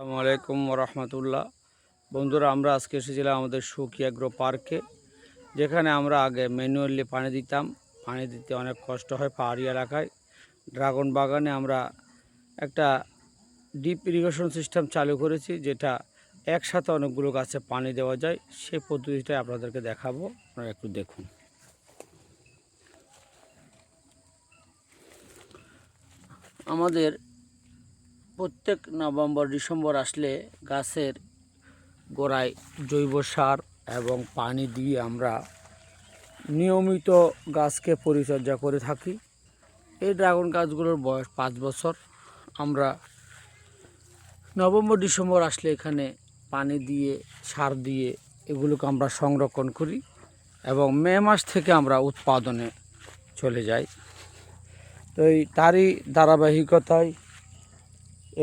আসসালামু আলাইকুম রহমতুল্লাহ। বন্ধুরা, আমরা আজকে এসেছিলাম আমাদের সুখ এগ্রো পার্কে, যেখানে আমরা আগে ম্যানুয়ালি পানি দিতাম। পানি দিতে অনেক কষ্ট হয় পাহাড়ি এলাকায়। ড্রাগন বাগানে আমরা একটা ডিপ ইরিগেশন সিস্টেম চালু করেছি, যেটা একসাথে অনেকগুলো গাছে পানি দেওয়া যায়। সেই পদ্ধতিটাই আপনাদেরকে দেখাবো, আপনারা একটু দেখুন। আমাদের প্রত্যেক নভেম্বর ডিসেম্বর আসলে গাছের গোড়ায় জৈব সার এবং পানি দিয়ে আমরা নিয়মিত গাছকে পরিচর্যা করে থাকি। এই ড্রাগন গাছগুলোর বয়স 5 বছর। আমরা নভেম্বর ডিসেম্বর আসলে এখানে পানি দিয়ে সার দিয়ে এগুলোকে আমরা সংরক্ষণ করি এবং মে মাস থেকে আমরা উৎপাদনে চলে যাই। তো তারই ধারাবাহিকতায়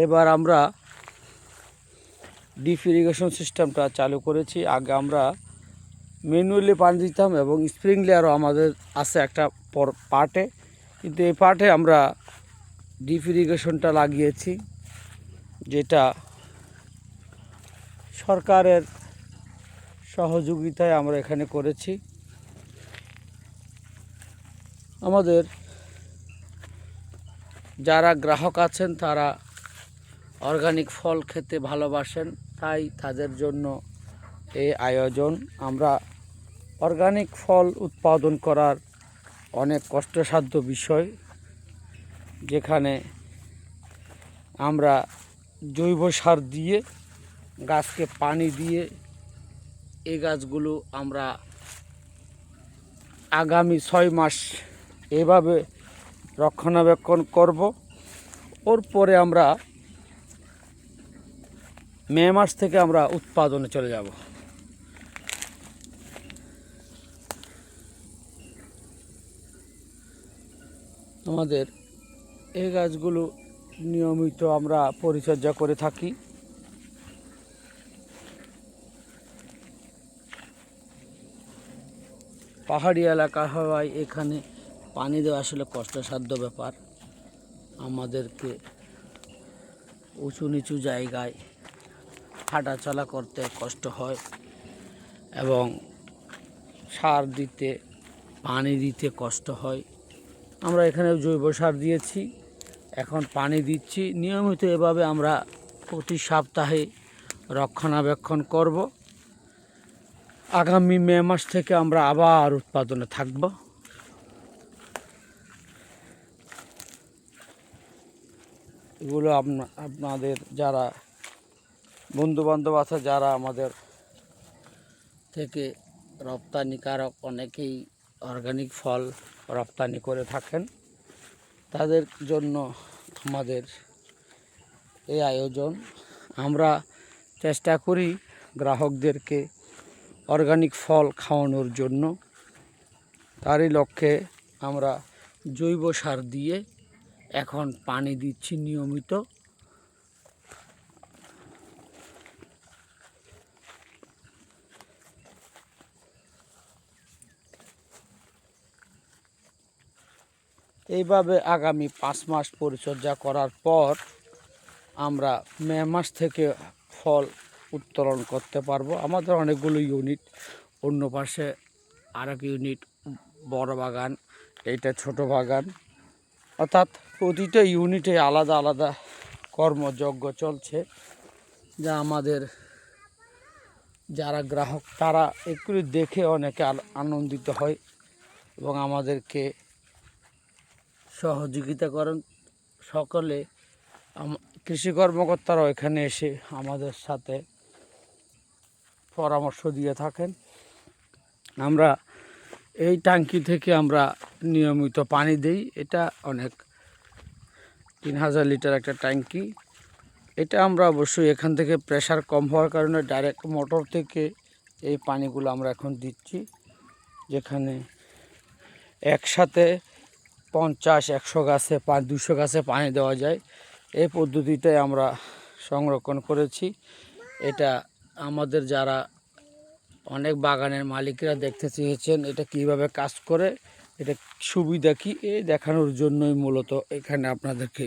এবার আমরা ডিপ ইরিগেশন সিস্টেমটা চালু করেছি। আগে আমরা ম্যানুয়ালি পানি দিতাম এবং স্প্রিংলারও আমাদের আছে একটা পার্টে, কিন্তু এই পার্টে আমরা ডিপ ইরিগেশনটা লাগিয়েছি, যেটা সরকারের সহযোগিতায় আমরা এখানে করেছি। আমাদের যারা গ্রাহক আছেন তারা অর্গানিক ফল খেতে ভালোবাসেন, তাই তাদের জন্য এই আয়োজন। আমরা অর্গানিক ফল উৎপাদন করার অনেক কষ্টসাধ্য বিষয়, যেখানে আমরা জৈব সার দিয়ে গাছকে পানি দিয়ে এই গাছগুলো আমরা আগামী 6 মাস এভাবে রক্ষণাবেক্ষণ করব। ওর পরে আমরা মে মাস থেকে আমরা উৎপাদনে চলে যাব। আমাদের এই গাছগুলো নিয়মিত আমরা পরিচর্যা করে থাকি। পাহাড়ি এলাকা হওয়ায় এখানে পানি দেওয়া আসলে কষ্টসাধ্য ব্যাপার। আমাদেরকে উঁচু নিচু জায়গায় হাঁটাচলা করতে কষ্ট হয় এবং সার দিতে পানি দিতে কষ্ট হয়। আমরা এখানে জৈব সার দিয়েছি, এখন পানি দিচ্ছি নিয়মিত। এভাবে আমরা প্রতি সপ্তাহে রক্ষণাবেক্ষণ করব। আগামী মে মাস থেকে আমরা আবার উৎপাদনে থাকব। এগুলো আপনাদের যারা বন্ধুবান্ধব আছে, যারা আমাদের থেকে রপ্তানিকারক অনেকেই অর্গানিক ফল রপ্তানি করে থাকেন, তাদের জন্য আমাদের এই আয়োজন। আমরা চেষ্টা করি গ্রাহকদেরকে অর্গানিক ফল খাওয়ানোর জন্য। তারই লক্ষ্যে আমরা জৈব সার দিয়ে এখন পানি দিচ্ছি নিয়মিত। এইভাবে আগামী 5 মাস পরিচর্যা করার পর আমরা মে মাস থেকে ফল উত্তোলন করতে পারবো। আমাদের অনেকগুলো ইউনিট, অন্য পাশে আরেক ইউনিট বড় বাগান, এইটা ছোট বাগান, অর্থাৎ প্রতিটা ইউনিটে আলাদা আলাদা কর্মযজ্ঞ চলছে, যা আমাদের যারা গ্রাহক তারা একটু দেখে অনেকে আনন্দিত হয় এবং আমাদেরকে সহযোগিতা করেন। সকলে কৃষি কর্মকর্তারাও এখানে এসে আমাদের সাথে পরামর্শ দিয়ে থাকেন। আমরা এই ট্যাঙ্কি থেকে আমরা নিয়মিত পানি দেই। এটা অনেক 3000 লিটার একটা ট্যাঙ্কি। এটা আমরা অবশ্যই এখান থেকে প্রেশার কম হওয়ার কারণে ডাইরেক্ট মোটর থেকে এই পানিগুলো আমরা এখন দিচ্ছি, যেখানে একসাথে 50-100 গাছে 200 গাছে পানি দেওয়া যায়। এই পদ্ধতিটাই আমরা সংরক্ষণ করেছি। এটা আমাদের যারা অনেক বাগানের মালিকরা দেখতে চেয়েছেন এটা কিভাবে কাজ করে, এটা সুবিধা কি, এই দেখানোর জন্যই মূলত এখানে আপনাদেরকে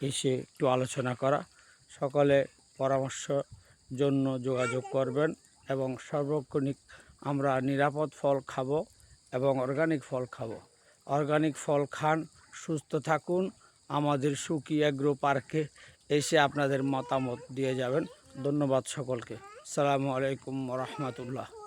এসে একটু আলোচনা করা। সকলে পরামর্শ জন্য যোগাযোগ করবেন এবং সার্বক্ষণিক আমরা নিরাপদ ফল খাবো এবং অর্গানিক ফল খাবো। অর্গানিক ফল খান, সুস্থ থাকুন। আমাদের সুকি অ্যাগ্রো পার্কে এসে আপনাদের মতামত দিয়ে যাবেন। ধন্যবাদ সকলকে। আসসালামু আলাইকুম ওয়া রাহমাতুল্লাহ।